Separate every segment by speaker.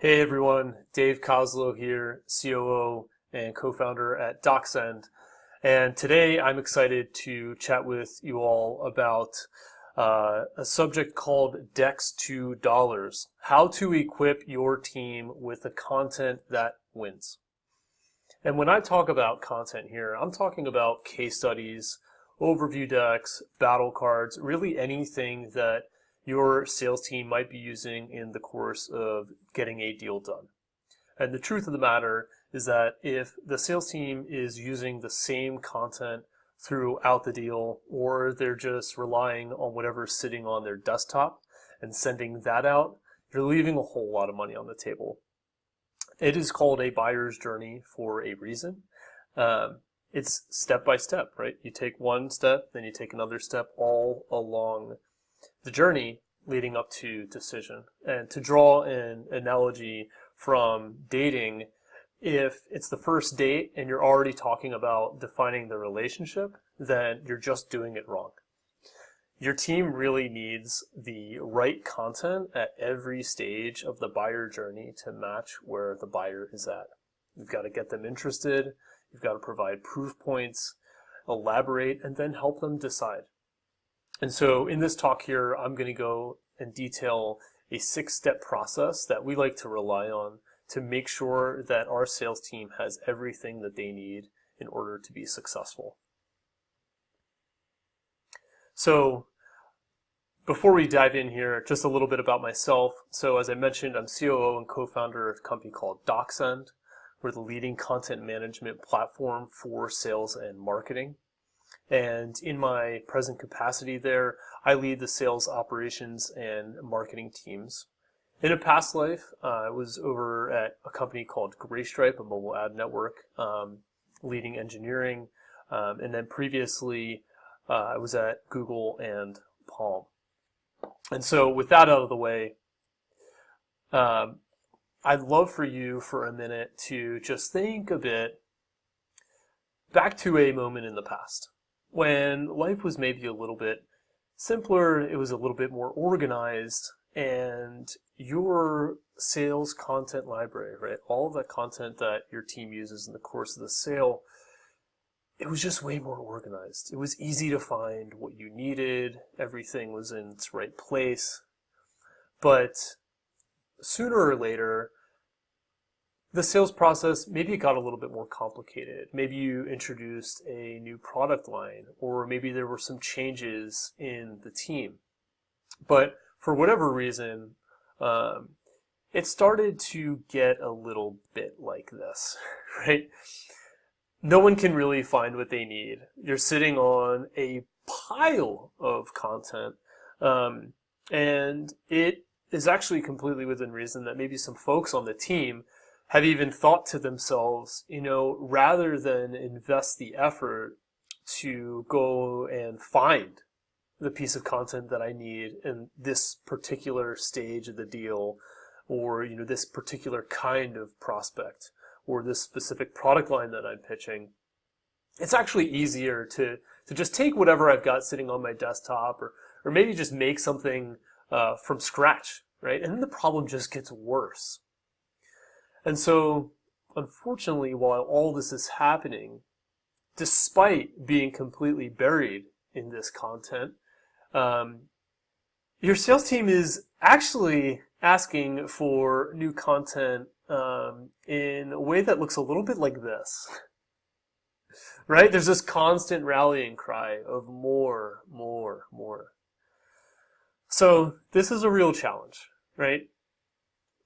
Speaker 1: Hey everyone, Dave Koslow here, COO and co-founder at DocSend. And today I'm excited to chat with you all about a subject called Decks to Dollars, how to equip your team with the content that wins. And when I talk about content here, I'm talking about case studies, overview decks, battle cards, really anything that your sales team might be using in the course of getting a deal done. And the truth of the matter is that if the sales team is using the same content throughout the deal, or they're just relying on whatever's sitting on their desktop and sending that out, you're leaving a whole lot of money on the table. It is called a buyer's journey for a reason. It's step by step, right? You take one step, then you take another step all along the journey leading up to decision. And to draw an analogy from dating, if it's the first date and you're already talking about defining the relationship, then you're just doing it wrong. Your team really needs the right content at every stage of the buyer journey to match where the buyer is at. You've got to get them interested, you've got to provide proof points, elaborate, and then help them decide. And so in this talk here, I'm going to go and detail a 6-step process that we like to rely on to make sure that our sales team has everything that they need in order to be successful. So before we dive in here, just a little bit about myself. So as I mentioned, I'm COO and co-founder of a company called DocSend. We're the leading content management platform for sales and marketing. And in my present capacity there, I lead the sales operations and marketing teams. In a past life, I was over at a company called Graystripe, a mobile ad network, leading engineering. And then previously, I was at Google and Palm. And so with that out of the way, I'd love for you for a minute to just think a bit back to a moment in the past when life was maybe a little bit simpler, it was a little bit more organized, and your sales content library, right, all of that content that your team uses in the course of the sale, it was just way more organized. It was easy to find what you needed, everything was in its right place. But sooner or later, the sales process, maybe it got a little bit more complicated. Maybe you introduced a new product line, or maybe there were some changes in the team. But for whatever reason, it started to get a little bit like this, right? No one can really find what they need. You're sitting on a pile of content, and it is actually completely within reason that maybe some folks on the team have even thought to themselves, rather than invest the effort to go and find the piece of content that I need in this particular stage of the deal, or, this particular kind of prospect, or this specific product line that I'm pitching, it's actually easier to just take whatever I've got sitting on my desktop, or maybe just make something from scratch, right? And then the problem just gets worse. And so, unfortunately, while all this is happening, despite being completely buried in this content, your sales team is actually asking for new content in a way that looks a little bit like this. Right? There's this constant rallying cry of more, more, more. So this is a real challenge, right?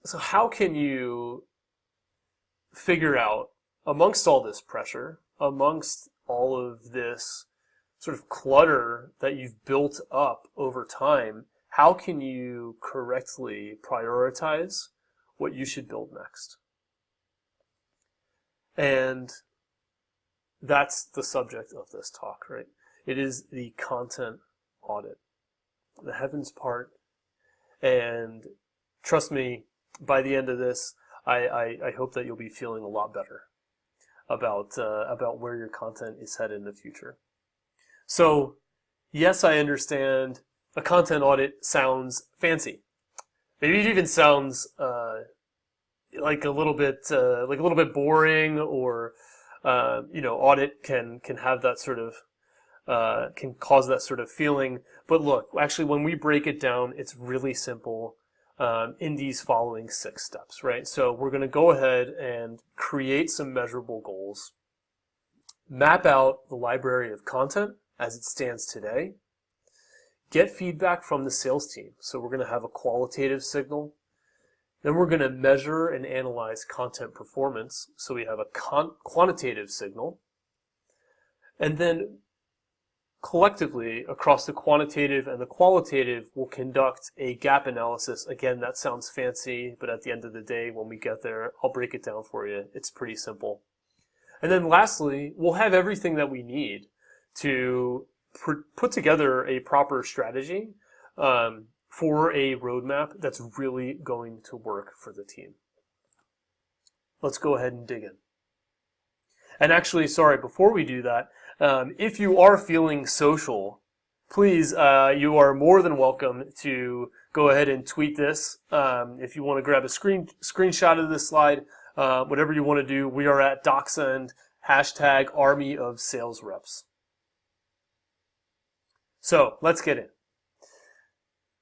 Speaker 1: So how can you figure out, amongst all this pressure, amongst all of this sort of clutter that you've built up over time, how can you correctly prioritize what you should build next? And that's the subject of this talk, right? It is the content audit, the heavens part. And trust me, by the end of this, I hope that you'll be feeling a lot better about where your content is headed in the future. So, yes, I understand a content audit sounds fancy. Maybe it even sounds like a little bit boring, or audit can have that sort of can cause that sort of feeling. But look, actually, when we break it down, it's really simple in these following 6 steps, right? So we're going to go ahead and create some measurable goals, map out the library of content as it stands today, get feedback from the sales team. So we're going to have a qualitative signal. Then we're going to measure and analyze content performance. So we have a quantitative signal. And then collectively, across the quantitative and the qualitative, we'll conduct a gap analysis. Again, that sounds fancy, but at the end of the day, when we get there, I'll break it down for you. It's pretty simple. And then lastly, we'll have everything that we need to put together a proper strategy for a roadmap that's really going to work for the team. Let's go ahead and dig in. And actually, sorry, before we do that, if you are feeling social, please, you are more than welcome to go ahead and tweet this. If you want to grab a screenshot of this slide, whatever you want to do, we are at DocSend, #Army of Sales Reps. So let's get in.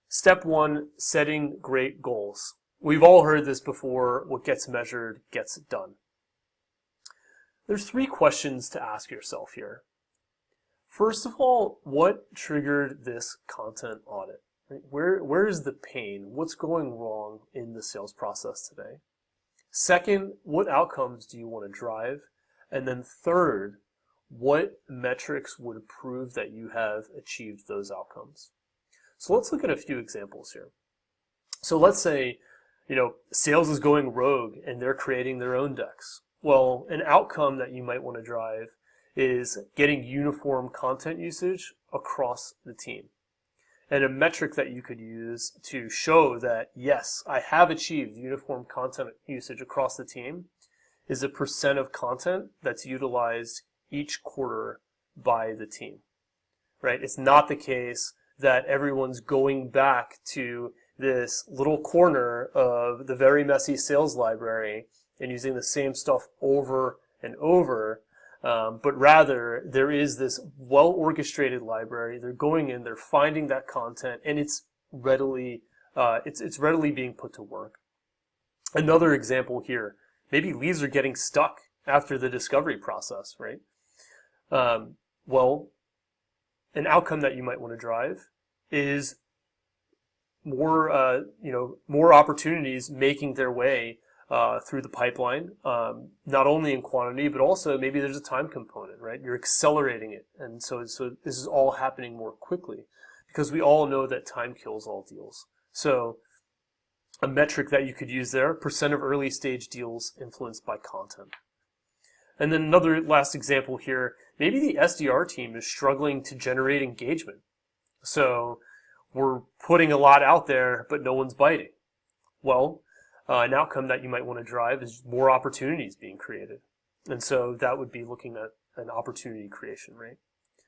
Speaker 1: Step 1, setting great goals. We've all heard this before. What gets measured gets done. There's 3 questions to ask yourself here. First of all, what triggered this content audit? Right? Where is the pain? What's going wrong in the sales process today? Second, what outcomes do you want to drive? And then third, what metrics would prove that you have achieved those outcomes? So let's look at a few examples here. So let's say, sales is going rogue and they're creating their own decks. Well, an outcome that you might want to drive is getting uniform content usage across the team. And a metric that you could use to show that, yes, I have achieved uniform content usage across the team is a % of content that's utilized each quarter by the team, right? It's not the case that everyone's going back to this little corner of the very messy sales library and using the same stuff over and over, but rather there is this well-orchestrated library. They're going in, they're finding that content, and it's readily being put to work. Another example here, maybe leads are getting stuck after the discovery process, right? Well, an outcome that you might want to drive is more opportunities making their way through the pipeline, not only in quantity, but also maybe there's a time component, right? You're accelerating it. And so this is all happening more quickly because we all know that time kills all deals. So a metric that you could use there, % of early stage deals influenced by content. And then another last example here, maybe the SDR team is struggling to generate engagement. So we're putting a lot out there, but no one's biting. Well, an outcome that you might want to drive is more opportunities being created. And so that would be looking at an opportunity creation rate.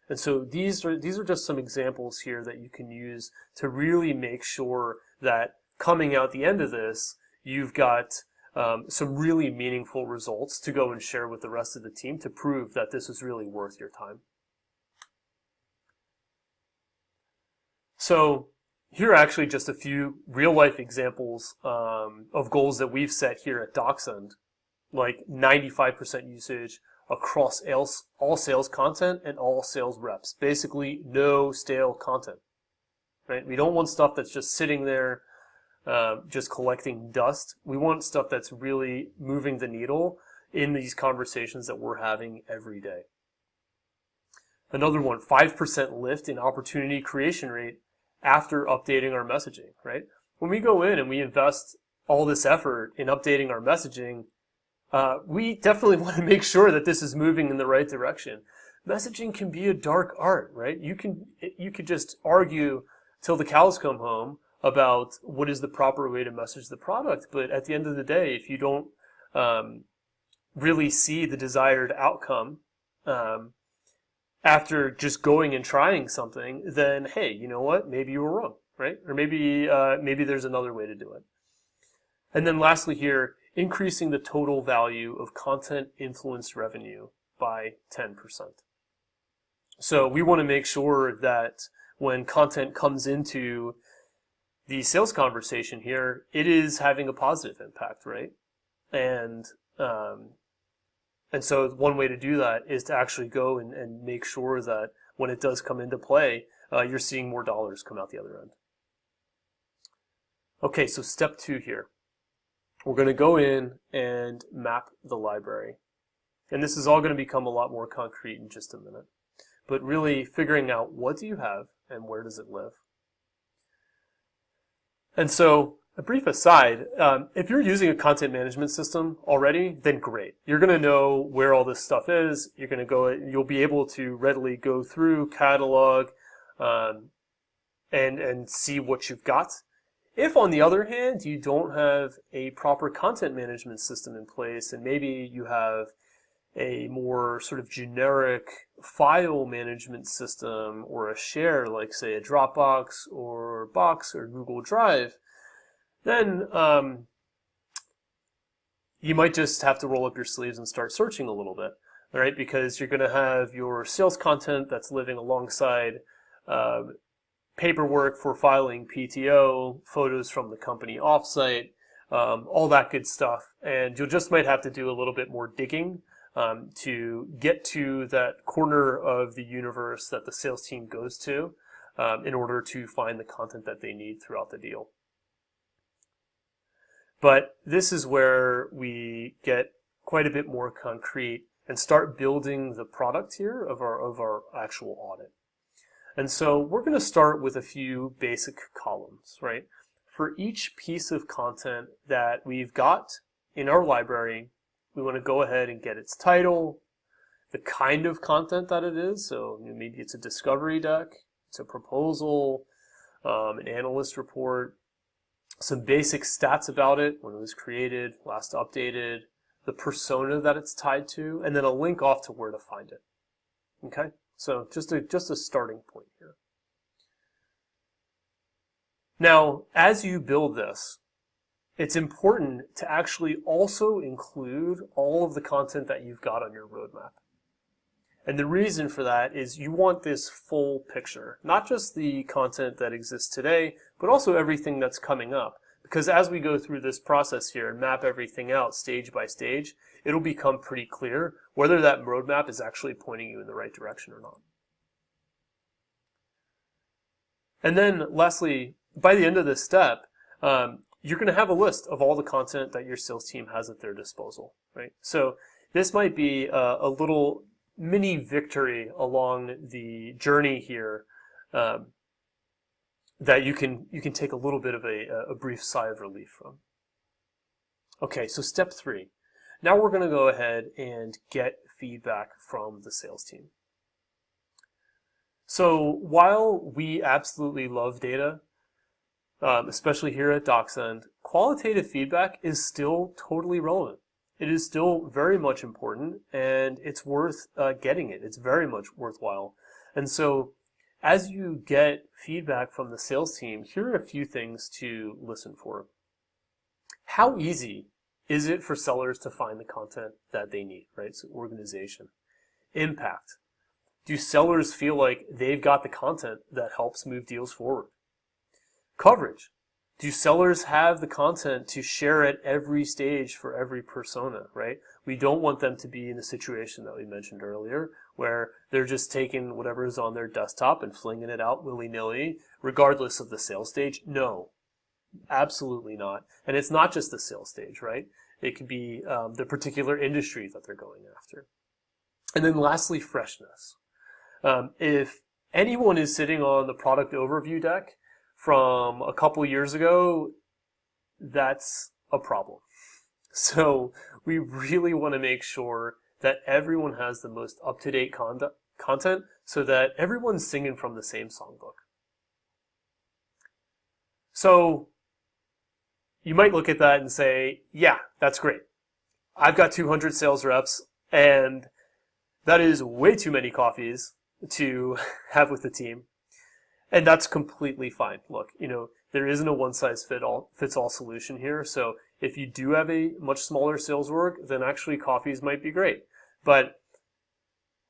Speaker 1: And so these are just some examples here that you can use to really make sure that coming out the end of this, you've got some really meaningful results to go and share with the rest of the team to prove that this is really worth your time. So here are actually just a few real-life examples of goals that we've set here at DocSend, like 95% usage across all sales content and all sales reps. Basically, no stale content, right? We don't want stuff that's just sitting there, just collecting dust. We want stuff that's really moving the needle in these conversations that we're having every day. Another one, 5% lift in opportunity creation rate after updating our messaging, right? When we go in and we invest all this effort in updating our messaging, we definitely want to make sure that this is moving in the right direction. Messaging can be a dark art, right? You could just argue till the cows come home about what is the proper way to message the product, but at the end of the day, if you don't really see the desired outcome after just going and trying something, then hey, you know what? Maybe you were wrong, right? Or maybe there's another way to do it. And then lastly here, increasing the total value of content influenced revenue by 10%. So we want to make sure that when content comes into the sales conversation here, it is having a positive impact, right? And so one way to do that is to actually go and make sure that when it does come into play, you're seeing more dollars come out the other end. Okay, so step 2 here. We're going to go in and map the library. And this is all going to become a lot more concrete in just a minute. But really figuring out what do you have and where does it live. And so, a brief aside, if you're using a content management system already, then great. You're going to know where all this stuff is. You're going to go, you'll be able to readily go through, catalog, and see what you've got. If, on the other hand, you don't have a proper content management system in place, and maybe you have a more sort of generic file management system or a share, like say a Dropbox or Box or Google Drive, then you might just have to roll up your sleeves and start searching a little bit, all right? Because you're going to have your sales content that's living alongside paperwork for filing PTO, photos from the company offsite, all that good stuff. And you just might have to do a little bit more digging to get to that corner of the universe that the sales team goes to in order to find the content that they need throughout the deal. But this is where we get quite a bit more concrete and start building the product here of our actual audit. And so we're going to start with a few basic columns, right? For each piece of content that we've got in our library, we want to go ahead and get its title, the kind of content that it is. So maybe it's a discovery deck, it's a proposal, an analyst report, some basic stats about it, when it was created, last updated, the persona that it's tied to, and then a link off to where to find it. Okay? So just a starting point here. Now, as you build this, it's important to actually also include all of the content that you've got on your roadmap. And the reason for that is you want this full picture, not just the content that exists today, but also everything that's coming up. Because as we go through this process here and map everything out stage by stage, it'll become pretty clear whether that roadmap is actually pointing you in the right direction or not. And then lastly, by the end of this step, you're going to have a list of all the content that your sales team has at their disposal, right? So this might be a little mini victory along the journey here that you can take a little bit of a brief sigh of relief from. Okay, so step 3. Now we're going to go ahead and get feedback from the sales team. So while we absolutely love data, especially here at DocSend, qualitative feedback is still totally relevant. It is still very much important, and it's worth getting it. It's very much worthwhile. And so as you get feedback from the sales team, here are a few things to listen for. How easy is it for sellers to find the content that they need, right? So organization. Impact. Do sellers feel like they've got the content that helps move deals forward? Coverage. Do sellers have the content to share at every stage for every persona, right? We don't want them to be in the situation that we mentioned earlier, where they're just taking whatever is on their desktop and flinging it out willy-nilly, regardless of the sales stage. No, absolutely not. And it's not just the sales stage, right? It could be the particular industry that they're going after. And then lastly, freshness. If anyone is sitting on the product overview deck from a couple years ago, that's a problem. So we really want to make sure that everyone has the most up-to-date content so that everyone's singing from the same songbook. So you might look at that and say, yeah, that's great. I've got 200 sales reps, and that is way too many coffees to have with the team. And that's completely fine. Look, there isn't a one-size-fits-all solution here. So If you do have a much smaller sales org, then actually coffees might be great. But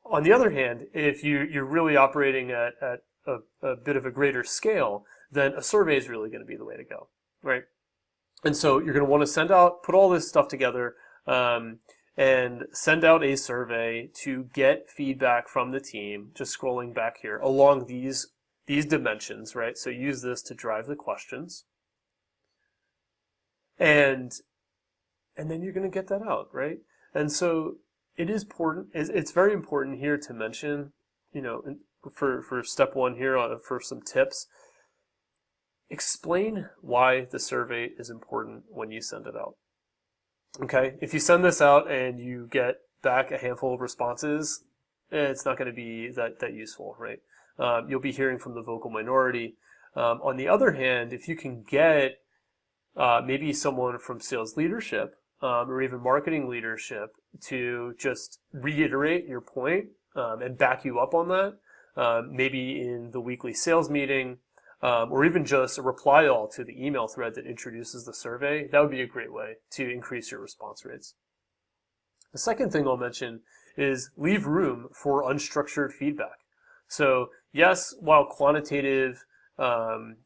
Speaker 1: on the other hand, if you're really operating at a bit of a greater scale, then a survey is really going to be the way to go, right? And so you're going to want to put all this stuff together, and send out a survey to get feedback from the team, just scrolling back here, along these dimensions, right? So use this to drive the questions. And then you're going to get that out, right? And so it's very important here to mention, for step one here, for some tips, explain why the survey is important when you send it out. Okay, if you send this out and you get back a handful of responses, it's not going to be that useful, right? You'll be hearing from the vocal minority. On the other hand, if you can get maybe someone from sales leadership or even marketing leadership to just reiterate your point and back you up on that, maybe in the weekly sales meeting, or even just a reply all to the email thread that introduces the survey, that would be a great way to increase your response rates. The second thing I'll mention is leave room for unstructured feedback. So yes, while quantitative,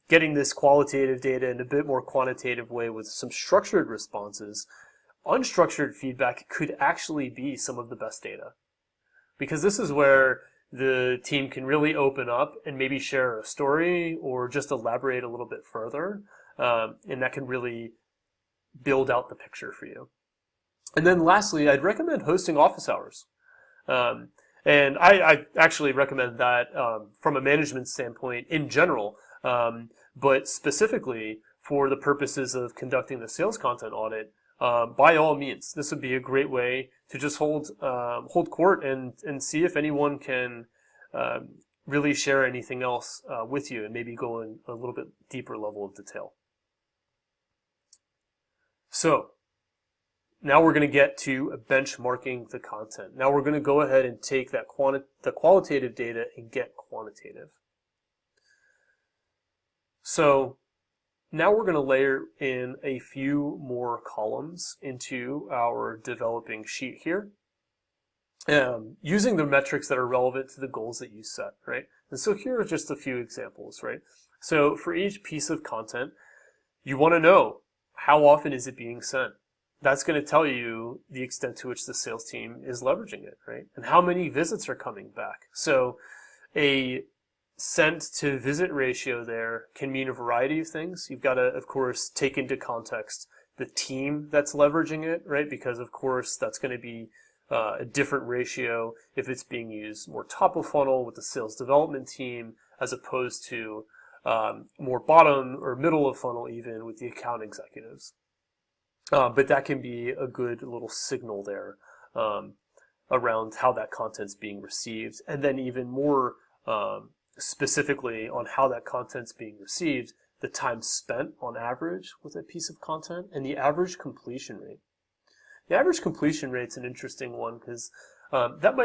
Speaker 1: getting this qualitative data in a bit more quantitative way with some structured responses, unstructured feedback could actually be some of the best data. Because this is where the team can really open up and maybe share a story or just elaborate a little bit further, and that can really build out the picture for you. And then lastly, I'd recommend hosting office hours. And I actually recommend that from a management standpoint in general, but specifically for the purposes of conducting the sales content audit, by all means, this would be a great way to just hold court and see if anyone can really share anything else with you and maybe go in a little bit deeper level of detail. So now we're going to get to benchmarking the content. Now we're going to go ahead and take that the qualitative data and get quantitative. So now we're going to layer in a few more columns into our developing sheet here, using the metrics that are relevant to the goals that you set, right? And so here are just a few examples, right? So for each piece of content, you want to know how often is it being sent. That's going to tell you the extent to which the sales team is leveraging it, right? And how many visits are coming back. So a sent to visit ratio there can mean a variety of things. You've got to, of course, take into context the team that's leveraging it, right? Because, of course, that's going to be a different ratio if it's being used more top of funnel with the sales development team as opposed to more bottom or middle of funnel even with the account executives. But that can be a good little signal there around how that content's being received. And then even more specifically on how that content's being received, the time spent on average with a piece of content, and the average completion rate. The average completion rate's an interesting one because that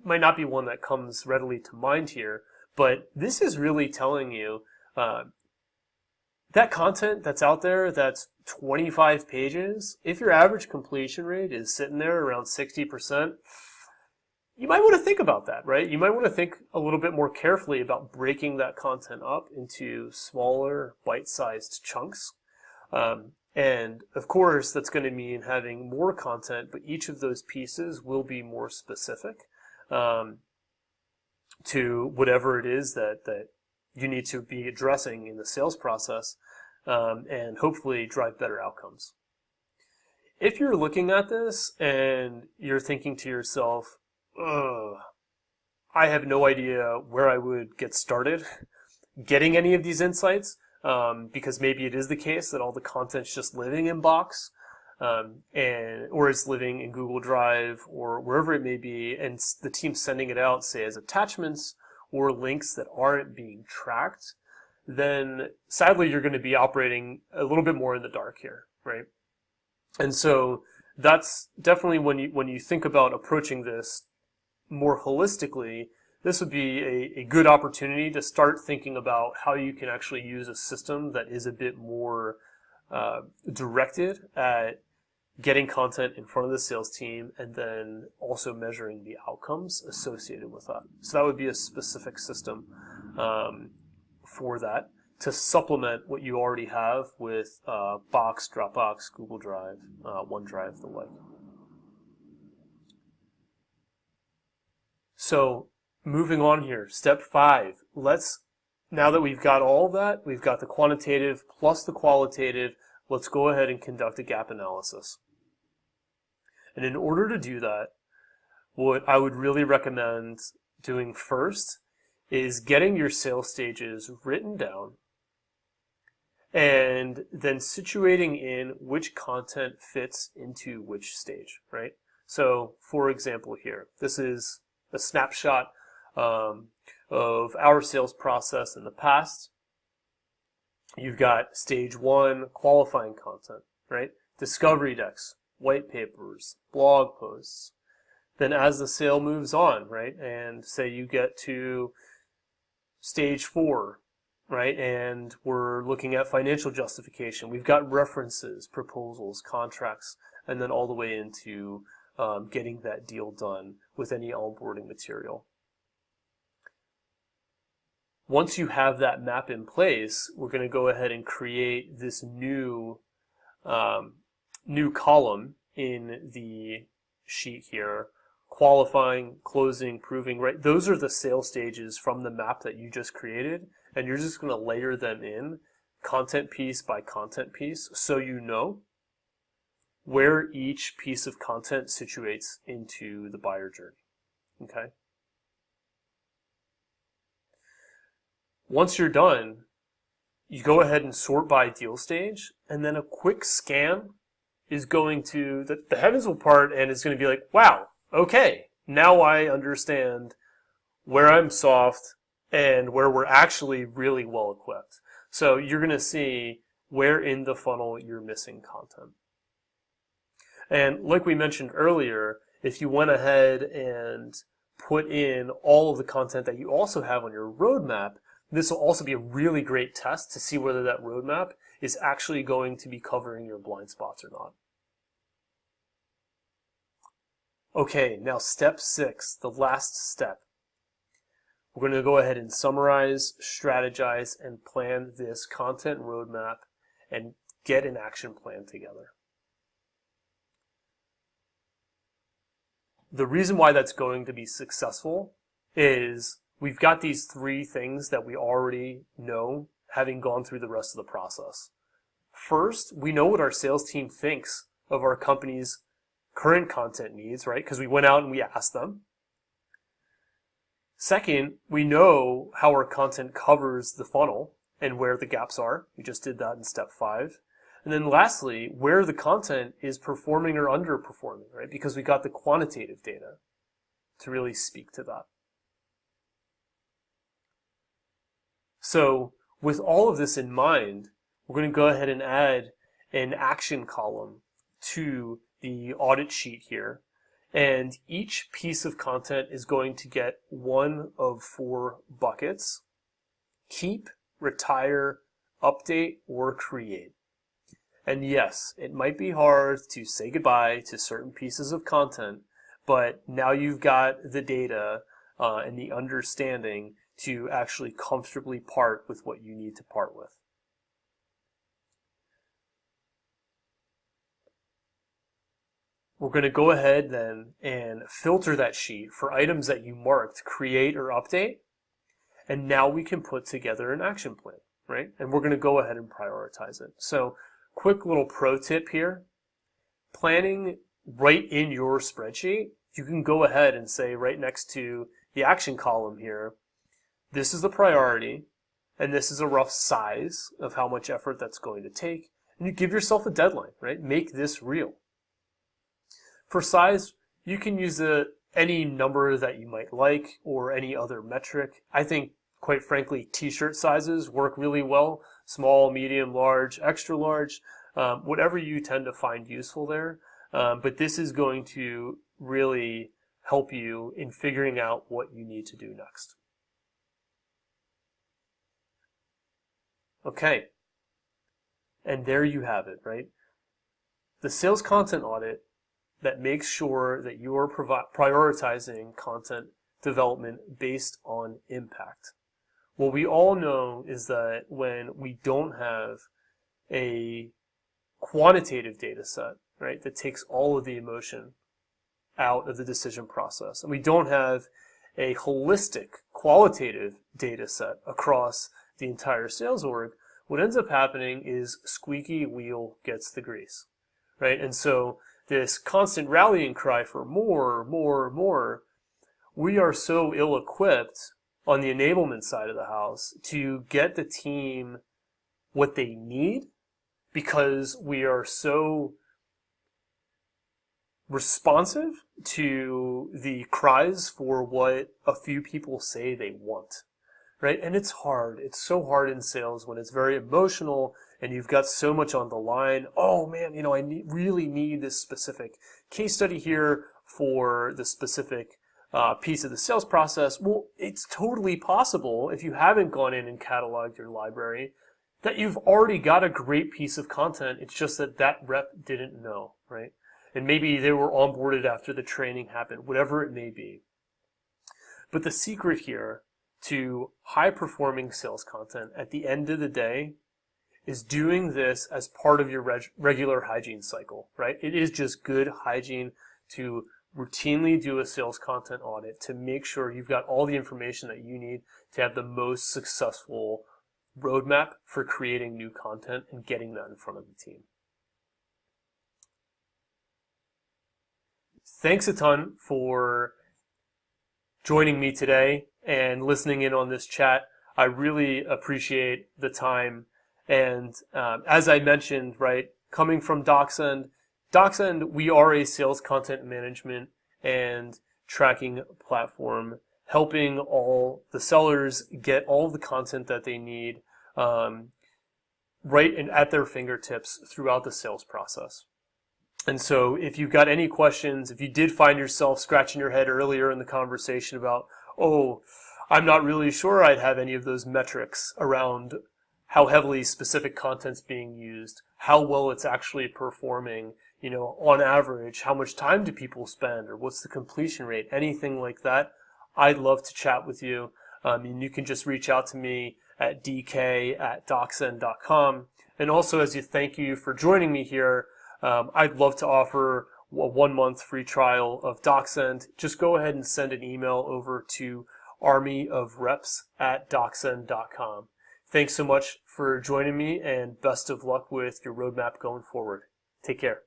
Speaker 1: might not be one that comes readily to mind here, but this is really telling you that content that's out there that's 25 pages, if your average completion rate is sitting there around 60%, you might want to think about that, right? You might want to think a little bit more carefully about breaking that content up into smaller, bite-sized chunks. And of course, that's going to mean having more content, but each of those pieces will be more specific to whatever it is that you need to be addressing in the sales process, and hopefully drive better outcomes. If you're looking at this and you're thinking to yourself, I have no idea where I would get started getting any of these insights, because maybe it is the case that all the content's just living in Box, or it's living in Google Drive or wherever it may be, and the team's sending it out, say, as attachments or links that aren't being tracked, then sadly you're going to be operating a little bit more in the dark here, right? And so that's definitely when you think about approaching this more holistically, this would be a good opportunity to start thinking about how you can actually use a system that is a bit more directed at getting content in front of the sales team and then also measuring the outcomes associated with that. So that would be a specific system for that to supplement what you already have with Box, Dropbox, Google Drive, OneDrive, the like. So moving on here, step 5. Now that we've got all of that, we've got the quantitative plus the qualitative, let's go ahead and conduct a gap analysis. And in order to do that, what I would really recommend doing first is getting your sales stages written down and then situating in which content fits into which stage, right? So, for example here, this is a snapshot of our sales process in the past. You've got stage 1, qualifying content, right? Discovery decks, white papers, blog posts. Then as the sale moves on, right, and say you get to stage 4, right, and we're looking at financial justification. We've got references, proposals, contracts, and then all the way into getting that deal done with any onboarding material. Once you have that map in place, we're going to go ahead and create this new column in the sheet here. Qualifying, closing, proving, right? Those are the sales stages from the map that you just created, and you're just going to layer them in content piece by content piece so you know where each piece of content situates into the buyer journey. Okay? Once you're done, you go ahead and sort by deal stage, and then a quick scan is going to, the heavens will part, and it's going to be like, wow, okay, now I understand where I'm soft and where we're actually really well equipped. So you're going to see where in the funnel you're missing content. And like we mentioned earlier, if you went ahead and put in all of the content that you also have on your roadmap, this will also be a really great test to see whether that roadmap is actually going to be covering your blind spots or not. Okay, now step 6, the last step. We're going to go ahead and summarize, strategize, and plan this content roadmap and get an action plan together. The reason why that's going to be successful is we've got these 3 things that we already know, having gone through the rest of the process. First, we know what our sales team thinks of our company's current content needs, right? Because we went out and we asked them. Second, we know how our content covers the funnel and where the gaps are. We just did that in step 5. And then lastly, where the content is performing or underperforming, right? Because we got the quantitative data to really speak to that. So with all of this in mind, we're going to go ahead and add an action column to the audit sheet here. And each piece of content is going to get one of 4 buckets: keep, retire, update, or create. And yes, it might be hard to say goodbye to certain pieces of content, but now you've got the data and the understanding to actually comfortably part with what you need to part with. We're going to go ahead then and filter that sheet for items that you marked create or update. And now we can put together an action plan, right? And we're going to go ahead and prioritize it. So quick little pro tip here. Planning right in your spreadsheet, you can go ahead and say right next to the action column here, this is the priority, and this is a rough size of how much effort that's going to take. And you give yourself a deadline, right? Make this real. For size, you can use any number that you might like or any other metric. I think, quite frankly, t-shirt sizes work really well. Small, medium, large, extra large, whatever you tend to find useful there. But this is going to really help you in figuring out what you need to do next. Okay. And there you have it, right? The sales content audit that makes sure that you are prioritizing content development based on impact. What we all know is that when we don't have a quantitative data set, right, that takes all of the emotion out of the decision process, and we don't have a holistic qualitative data set across the entire sales org, what ends up happening is squeaky wheel gets the grease, right? And so this constant rallying cry for more, more, more, we are so ill-equipped on the enablement side of the house to get the team what they need, because we are so responsive to the cries for what a few people say they want, right? And it's hard. It's so hard in sales when it's very emotional and you've got so much on the line. Oh man, I really need this specific case study here for the specific piece of the sales process. Well, it's totally possible, if you haven't gone in and cataloged your library, that you've already got a great piece of content. It's just that that rep didn't know, right? And maybe they were onboarded after the training happened, whatever it may be. But the secret here to high-performing sales content at the end of the day is doing this as part of your regular hygiene cycle, right? It is just good hygiene to routinely do a sales content audit to make sure you've got all the information that you need to have the most successful roadmap for creating new content and getting that in front of the team. Thanks a ton for joining me today and listening in on this chat. I really appreciate the time. And as I mentioned, right, coming from DocSend, we are a sales content management and tracking platform, helping all the sellers get all of the content that they need right and at their fingertips throughout the sales process. And so if you've got any questions, if you did find yourself scratching your head earlier in the conversation about, oh, I'm not really sure I'd have any of those metrics around how heavily specific content's being used, how well it's actually performing, on average, how much time do people spend, or what's the completion rate, anything like that, I'd love to chat with you. And you can just reach out to me at dk@docsend.com. And also, as a thank you for joining me here, I'd love to offer a 1-month free trial of DocSend. Just go ahead and send an email over to armyofreps@docsend.com. Thanks so much for joining me, and best of luck with your roadmap going forward. Take care.